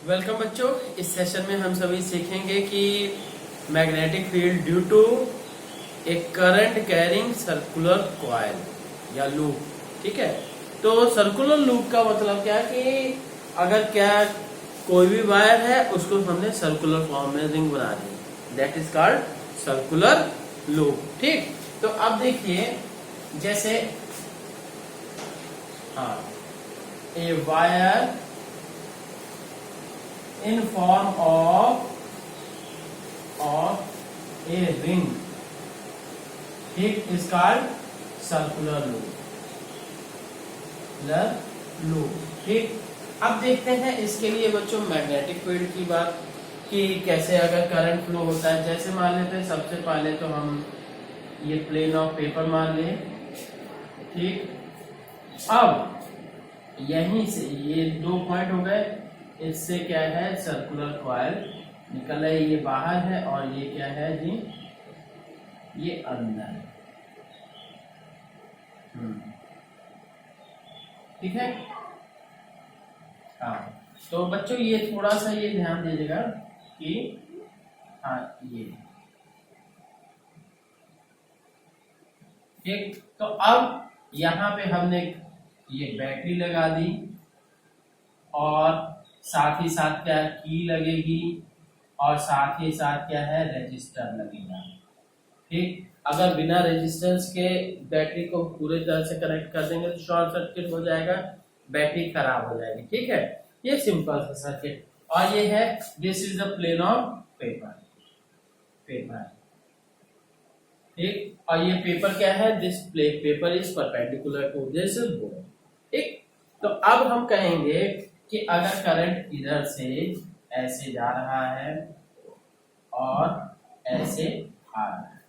Welcome बच्चों। इस session में हम सभी सीखेंगे कि magnetic field due to a current carrying circular coil या लूप। ठीक है, तो सर्कुलर लूप का मतलब क्या कि अगर क्या कोई भी वायर है उसको हमने सर्कुलर फॉर्म में रिंग बना दी, that is called circular loop. ठीक, तो अब देखिए जैसे a wire in form of a ring, it is called circular loop। ठीक, अब देखते हैं इसके लिए बच्चों मैग्नेटिक फील्ड की बात कि कैसे अगर करंट फ्लो होता है। जैसे मान लेते हैं, सबसे पहले तो हम ये प्लेन ऑफ पेपर मान लें। ठीक, अब यहीं से ये दो पॉइंट हो गए, इससे क्या है सर्कुलर कॉइल निकल है, ये बाहर है और ये क्या है जी, ये अंदर है। ठीक है, हाँ, तो बच्चों ये थोड़ा सा ये ध्यान दीजिएगा कि ये ठीक। तो अब यहाँ पे हमने ये बैटरी लगा दी और साथ ही साथ क्या की लगेगी और साथ ही साथ क्या है रेजिस्टर लगेगा। ठीक, अगर बिना रेजिस्टेंस के बैटरी को पूरी तरह से कनेक्ट कर देंगे तो शॉर्ट सर्किट हो जाएगा, बैटरी खराब हो जाएगी। ठीक है, ये सिंपल सा सर्किट। और ये है this is the plane of paper. ठीक, और ये पेपर क्या है, this paper is perpendicular to this board. ठीक, तो अब हम कहेंगे कि अगर करंट इधर से ऐसे जा रहा है और ऐसे आ रहा है,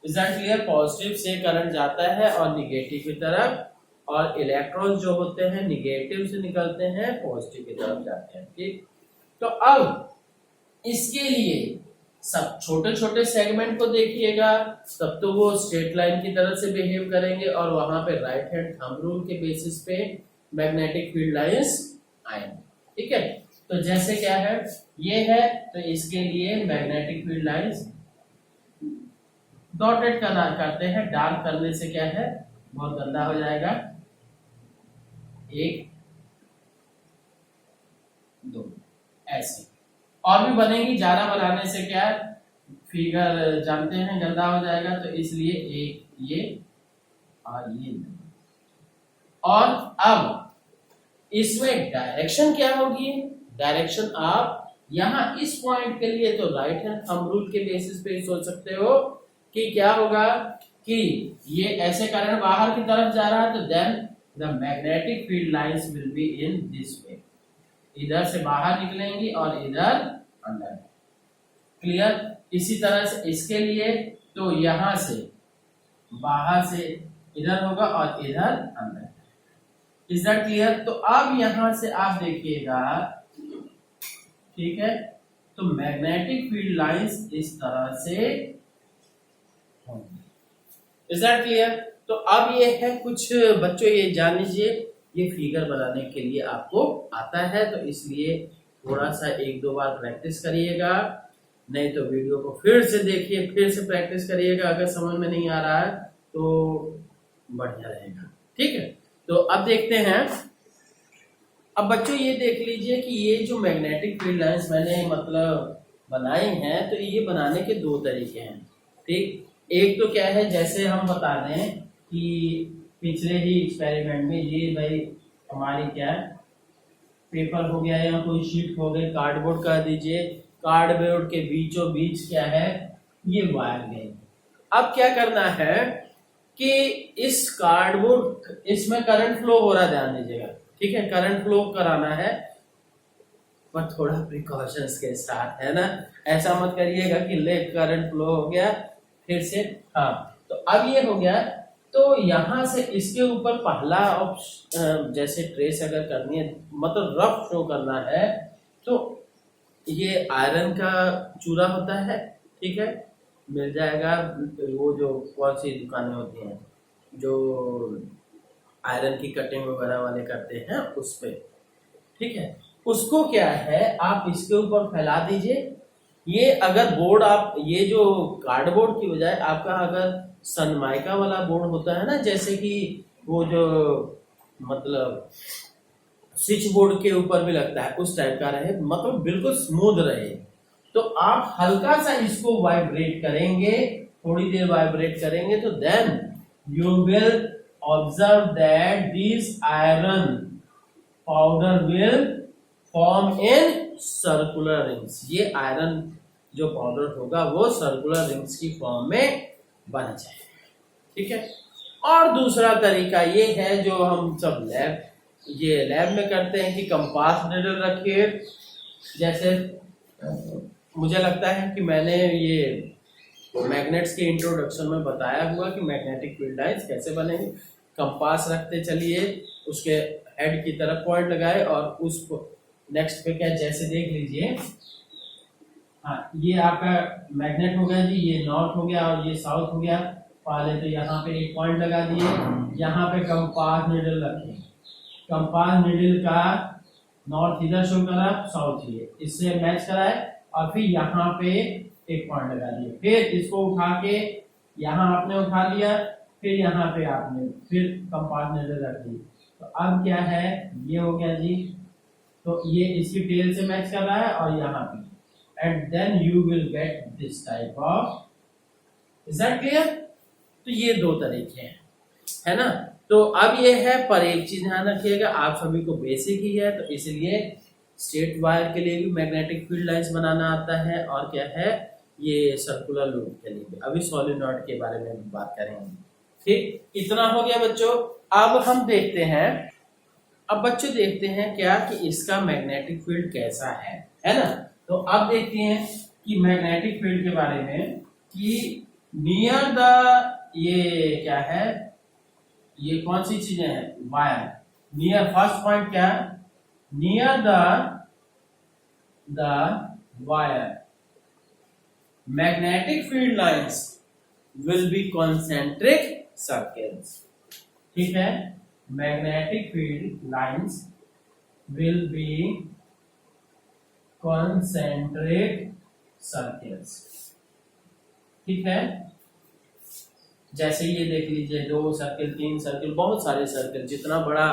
इज दैट क्लियर? पॉजिटिव से करंट जाता है और निगेटिव की तरफ, और इलेक्ट्रॉन जो होते हैं निगेटिव से निकलते हैं पॉजिटिव की तरफ जाते हैं। ठीक, तो अब इसके लिए सब छोटे छोटे सेगमेंट को देखिएगा, तब तो वो स्ट्रेट लाइन की तरह से बिहेव करेंगे और वहां पे राइट हैंड थंब रूल के बेसिस पे मैग्नेटिक फील्ड लाइंस आएंगे। ठीक है, तो जैसे क्या है ये है, तो इसके लिए मैग्नेटिक फील्ड लाइंस डॉटेड करते हैं। डार्क करने से क्या है बहुत गंदा हो जाएगा। 1 2 ऐसे और भी बनेगी, ज्यादा बनाने से क्या फिगर जानते हैं गंदा हो जाएगा, तो इसलिए एक ये और ये। और अब इसमें डायरेक्शन क्या होगी, डायरेक्शन आप यहां इस पॉइंट के लिए तो राइट हैंड थंब रूल के बेसिस पे सोच सकते हो कि क्या होगा कि ये ऐसे करंट बाहर की तरफ जा रहा है, तो then the magnetic field lines will be in this way, इधर से बाहर निकलेंगी और इधर अंदर। क्लियर? इसी तरह से इसके लिए तो यहां से बाहर से इधर होगा और इधर अंदर। Is that clear? तो अब यहां से आप देखिएगा, ठीक है, तो मैग्नेटिक फील्ड लाइंस इस तरह से होंगी। Is that clear? तो अब ये है कुछ बच्चों ये जान लीजिए, ये फिगर बनाने के लिए आपको आता है, तो इसलिए थोड़ा सा 1-2 बार प्रैक्टिस करिएगा, नहीं तो वीडियो को फिर से देखिए, फिर से प्रैक्टिस करिएगा। अगर समझ में नहीं आ रहा है तो बढ़िया रहेगा। ठीक है, तो अब देखते हैं। अब बच्चों ये देख लीजिए कि ये जो मैग्नेटिक फील्ड लाइंस मैंने मतलब बनाई हैं, तो ये बनाने के 2 तरीके हैं। ठीक, एक तो क्या है, जैसे हम बता दें कि पिछले ही एक्सपेरिमेंट में ये भाई हमारी क्या पेपर हो गया या कोई शीट हो गई, कार्डबोर्ड कह दीजिए, कार्डबोर्ड के बीचों बीच क्या है ये वायर गई। अब क्या करना है कि इस कार्डबोर्ड, इसमें करंट फ्लो हो रहा है, ध्यान दीजिएगा। ठीक है, करंट फ्लो कराना है पर थोड़ा प्रिकॉशंस के साथ, है ना। ऐसा मत करिएगा कि ले करंट फ्लो हो गया फिर से। हाँ, तो अब ये हो गया, तो यहां से इसके ऊपर पहला जैसे ट्रेस अगर करनी है, मतलब रफ शो करना है, तो ये आयरन का चूरा होता है। ठीक है, मिल जाएगा, वो जो कौन सी दुकानें होती हैं जो आयरन की कटिंग वगैरह वाले करते हैं उस पे। ठीक है, उसको क्या है आप इसके ऊपर फैला दीजिए। ये अगर बोर्ड आप ये जो कार्डबोर्ड की बजाय आपका अगर सनमाइका वाला बोर्ड होता है ना, जैसे कि वो जो मतलब स्विच बोर्ड के ऊपर भी लगता है, उस टाइप का रहे, मतलब बिल्कुल स्मूथ रहे, तो आप हल्का सा इसको वाइब्रेट करेंगे, थोड़ी देर वाइब्रेट करेंगे, तो then you will observe that this iron powder will form in circular rings. ये आयरन जो पाउडर होगा वो सर्कुलर रिंग्स की फॉर्म में बन जाएगा। ठीक है। और दूसरा तरीका ये है जो हम सब लैब में करते हैं कि कंपास नीडल रखिए। जैसे मुझे लगता है कि मैंने ये मैग्नेट्स के इंट्रोडक्शन में बताया हुआ कि मैग्नेटिक फील्ड लाइंस कैसे बनेंगे। कंपास रखते चलिए, उसके हेड की तरफ पॉइंट लगाए और उसको नेक्स्ट पे क्या, जैसे देख लीजिए, हाँ ये आपका मैग्नेट हो गया जी, ये नॉर्थ हो गया और ये साउथ हो गया। पहले तो यहाँ पे एक पॉइंट लगा दिए, यहाँ पे कंपास नीडल रखिए, कंपास नीडल का नॉर्थ इधर शो करा, साउथ ये इससे मैच कराए, और फिर यहाँ पे एक पॉइंट लगा दिए, फिर इसको उठा के यहाँ आपने उठा लिया, फिर यहाँ पे आपने फिर कंपास नीडल रख दी। तो अब क्या है, ये हो गया जी, तो ये इसकी टेल से मैच कर रहा है और यहाँ पे, and then you will get this type of, is that clear? तो ये दो तरीके हैं, है ना। तो अब ये है, पर एक चीज ध्यान रखिएगा, आप सभी को बेसिक ही है, तो इसलिए स्ट्रेट वायर के लिए भी मैग्नेटिक फील्ड लाइंस बनाना आता है, और क्या है ये सर्कुलर लूप के लिए भी। अभी सोलेनॉइड के बारे में बात करेंगे। ठीक, इतना हो गया बच्चों। अब हम देखते हैं, अब बच्चों देखते हैं क्या कि इसका मैग्नेटिक फील्ड कैसा है ना। तो अब देखते हैं कि मैग्नेटिक फील्ड के बारे में कि नियर द, ये क्या है, ये कौन सी चीजें हैं, वायर, नियर, फर्स्ट पॉइंट क्या, near the wire magnetic field lines will B concentric circles. ठीक है, magnetic field lines will B concentric circles. ठीक है, जैसे ये देख लीजिए, 2 सर्कल, 3 सर्कल, बहुत सारे सर्कल, जितना बड़ा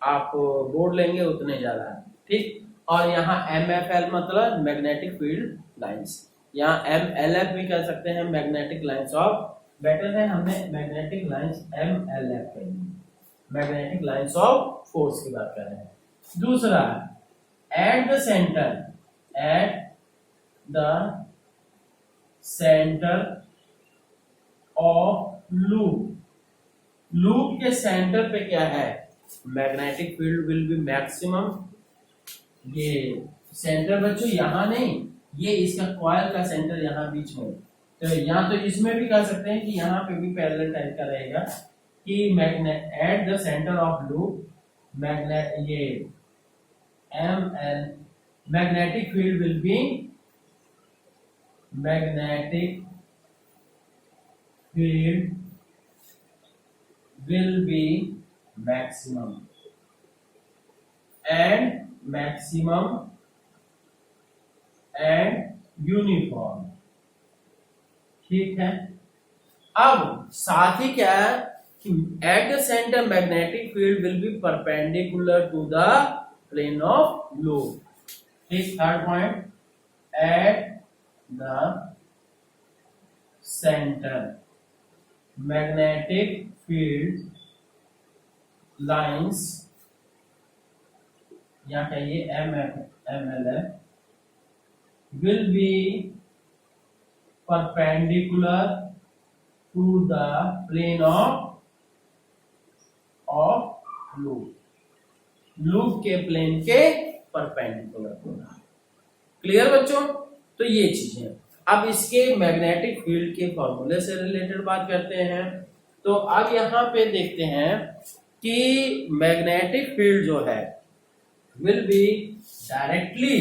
आप बोर्ड लेंगे उतने ज्यादा है। ठीक, और यहाँ MFL मतलब मैग्नेटिक फील्ड लाइंस, यहाँ MLF भी कर सकते हैं, मैग्नेटिक लाइंस ऑफ, बेटर है हमने मैग्नेटिक लाइंस MLF कही, मैग्नेटिक लाइंस ऑफ फोर्स की बात कर रहे हैं। दूसरा, eight the centre, at the center of loop के सेंटर पे क्या है, magnetic field will B maximum. ये सेंटर बच्चों यहाँ नहीं, ये इसका कॉइल का सेंटर यहाँ बीच में, तो यहाँ तो इसमें भी कर सकते हैं कि यहाँ पे भी पैरेलल टाइप का रहेगा कि magnet eight the centre of loop, magnet ये ML, magnetic field will be, magnetic field will be maximum and uniform। ठीक है, अब साथ ही क्या है कि at the center magnetic field will be perpendicular to the plane of loop। ठीक, third point, eight the centre magnetic field lines, यहाँ कहिए MLF will be perpendicular to the plane of loop के प्लेन के perpendicular होना। Clear बच्चों, तो ये चीजें। अब इसके मैग्नेटिक फील्ड के फॉर्मूले से रिलेटेड बात करते हैं। तो अब यहाँ पे देखते हैं कि मैग्नेटिक फील्ड जो है विल बी डायरेक्टली,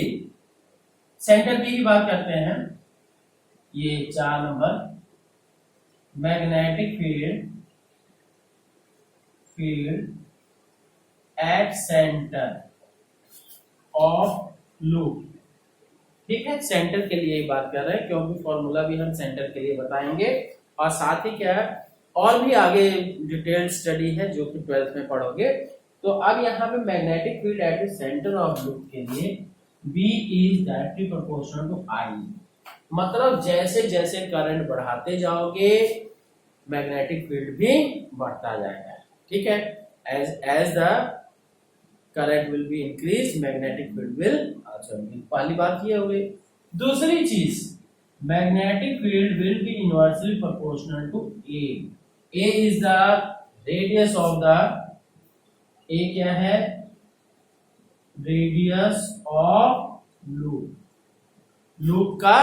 सेंटर की ही बात करते हैं, ये 4 number, magnetic field at centre of loop. ठीक है, सेंटर के लिए बात कर रहे हैं क्योंकि फॉर्मूला भी हम सेंटर के लिए बताएंगे और साथ ही क्या है और भी आगे डिटेल स्टडी है जो कि 12th में पढ़ोगे। तो अब यहाँ पे magnetic field at the centre of loop के लिए B is directly proportional to I। मतलब जैसे जैसे करंट बढ़ाते जाओगे मैग्नेटिक फील्ड भी बढ़ता जाएगा। ठीक है, as the current will be increase magnetic field will also increase. पहली बात ये हो गई। दूसरी चीज, magnetic field will be inversely proportional to A. A is the radius of the, A क्या है, रेडियस ऑफ लूप, लूप का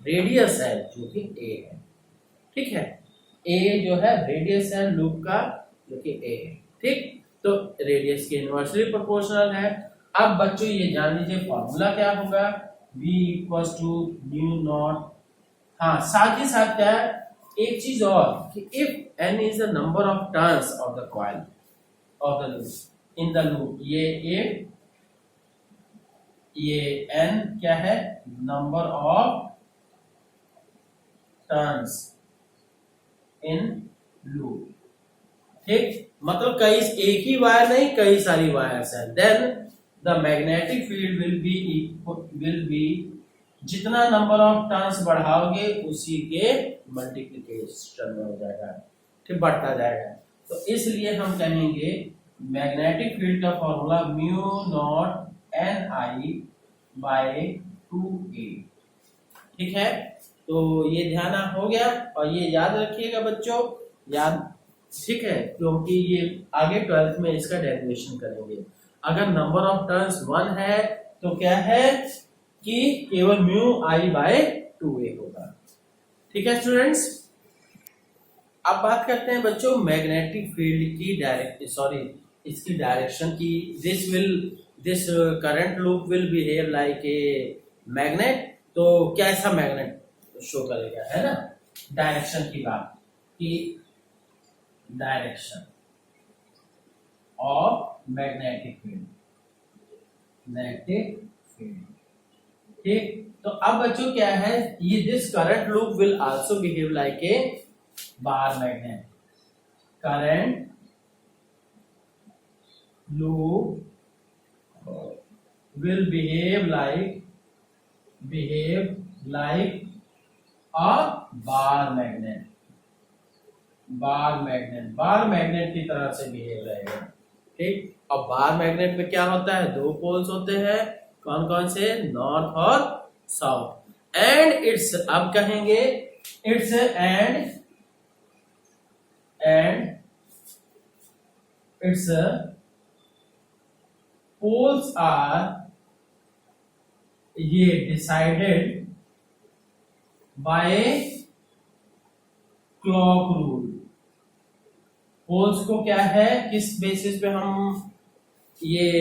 रेडियस है जो कि ए है। ठीक है, ए जो है रेडियस है लूप का जो कि ए है। ठीक, तो रेडियस के इनवर्सली प्रोपोर्शनल है। अब बच्चों ये जान लीजिए फॉर्मूला क्या होगा, V equals to nu naught. हाँ, साथ ही साथ क्या है एक चीज और कि if n is the number of turns of the coil of the loop in the loop, ये n क्या है, number of turns in loop. ठीक, मतलब कई एक ही वायर नहीं कई सारी वायर्स है, then the magnetic field will be जितना नंबर ऑफ टर्न्स बढ़ाओगे उसी के मल्टीप्लिकेशन में हो जाएगा। ठीक, बढ़ता जाएगा। तो इसलिए हम कहेंगे मैग्नेटिक फील्ड का formula mu naught N I by 2a। ठीक है, तो ये ध्यान हो गया और ये याद रखिएगा बच्चों, याद। ठीक है, क्योंकि ये आगे 12th में इसका डेरिवेशन करेंगे। अगर नंबर ऑफ टर्न्स 1 है तो क्या है कि केवल म्यू आई बाय 2a होगा। ठीक है स्टूडेंट्स, अब बात करते हैं बच्चों मैग्नेटिक फील्ड की इसकी डायरेक्शन की। This current loop will behave like a magnet. तो कैसा मैग्नेट शो करेगा, है ना। डायरेक्शन की बात कि डायरेक्शन ऑफ मैग्नेटिक फील्ड। ठीक, तो अब बच्चों क्या है, ये this current loop will also behave like a bar magnet. Current loop will behave like a bar magnet की तरह से बिहेव रहेगा। ठीक, अब बार मैग्नेट में क्या होता है, दो पोल्स होते हैं, कौन कौन से, नॉर्थ और साउथ। एंड इट्स, अब कहेंगे it's and it's poles are ये decided by clock rule. Poles को क्या है, किस बेसिस पे हम ये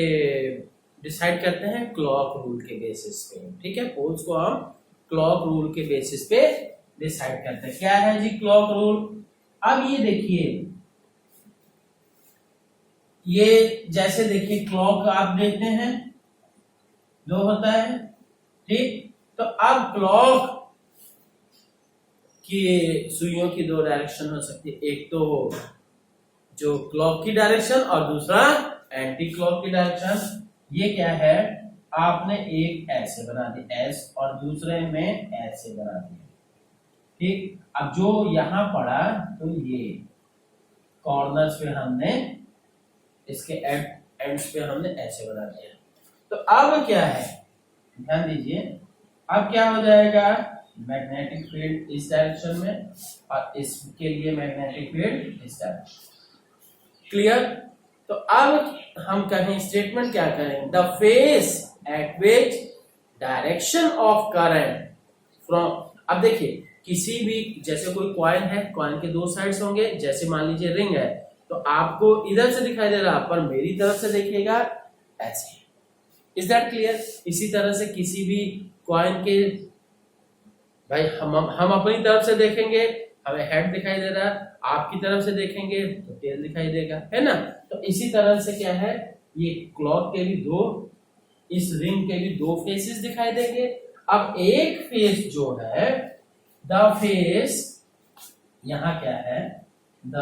डिसाइड करते हैं, क्लॉक रूल के बेसिस पे। ठीक है, पोल्स को हम क्लॉक रूल के बेसिस पे डिसाइड करते हैं। क्या है जी क्लॉक रूल। अब ये देखिए, ये जैसे देखिए क्लॉक आप देखते हैं दो होता है। ठीक, तो अब क्लॉक की सुइयों की दो डायरेक्शन हो सकती है, एक तो जो क्लॉक की डायरेक्शन और दूसरा एंटी क्लॉक की डायरेक्शन। ये क्या है, आपने एक ऐसे बना दी एस और दूसरे में ऐसे बना दिया। ठीक, अब जो यहां पड़ा तो ये कॉर्नर्स पे हमने इसके एंड्स पे हमने ऐसे बना दिया। तो अब क्या है, ध्यान दीजिए, अब क्या हो जाएगा, मैग्नेटिक फील्ड इस डायरेक्शन में और इसके लिए मैग्नेटिक फील्ड इस डायरेक्शन। क्लियर। तो अब हम कहें स्टेटमेंट क्या करें, the face at which direction of current from. अब देखिए किसी भी, जैसे कोई कॉइन है, कॉइन के दो साइड्स होंगे, जैसे मान लीजिए रिंग है तो आपको इधर से दिखाई दे रहा पर मेरी तरफ से देखिएगा ऐसे। Is that clear. इसी तरह से किसी भी कॉइन के, भाई हम अपनी तरफ से देखेंगे हमें हेड दिखाई दे रहा है, आपकी तरफ से देखेंगे तो टेल दिखाई देगा, है ना। तो इसी तरह से क्या है, ये क्लॉक के भी दो इस रिंग के भी दो फेसेस दिखाई देंगे। अब एक फेस जो है, द फेस, यहां क्या है, the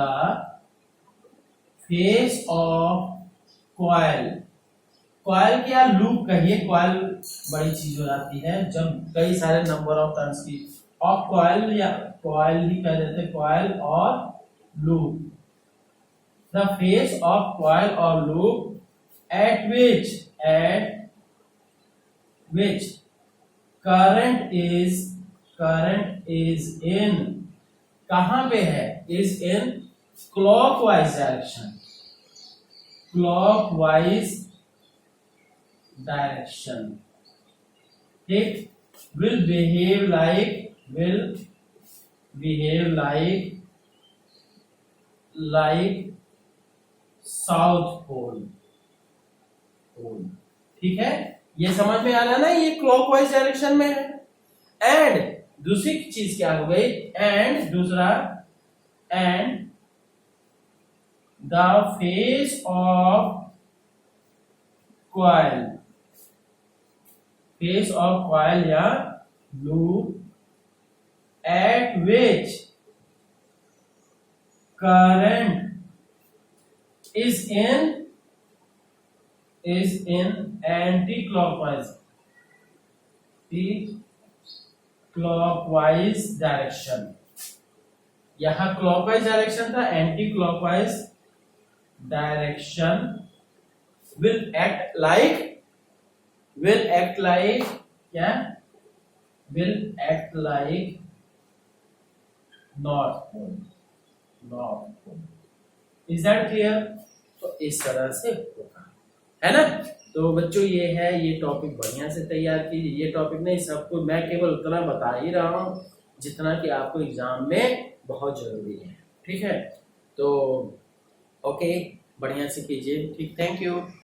face of coil. Coil क्या, लूप कहिए, कॉइल बड़ी चीज हो जाती है जब कई सारे नंबर ऑफ टर्न्स की, ऑफ कॉइल या कॉइल ही कह देते हैं, कॉइल और loop. The face of coil और loop at which current is in, कहां पे है, is in clockwise direction, clockwise direction, ठीक, will behave like south pole, ठीक है, ये समझ में आ रहा है ना, ये क्लॉकवाइज डायरेक्शन में है। एंड दूसरी चीज क्या हो गई, एंड दूसरा, and the face of coil, face of coil या loop at which current is in anti-clockwise direction. यहां क्लॉकवाइज डायरेक्शन था, anticlockwise direction will act like क्या, will act like north pole, is that clear. तो इस तरह से होगा, है ना। तो बच्चों ये है, ये टॉपिक बढ़िया से तैयार कीजिए। ये टॉपिक नहीं, सबको मैं केवल उतना बता ही रहा हूं जितना कि आपको एग्जाम में बहुत जरूरी है, ठीक है। तो ओके, बढ़िया से कीजिए, ठीक, थैंक यू।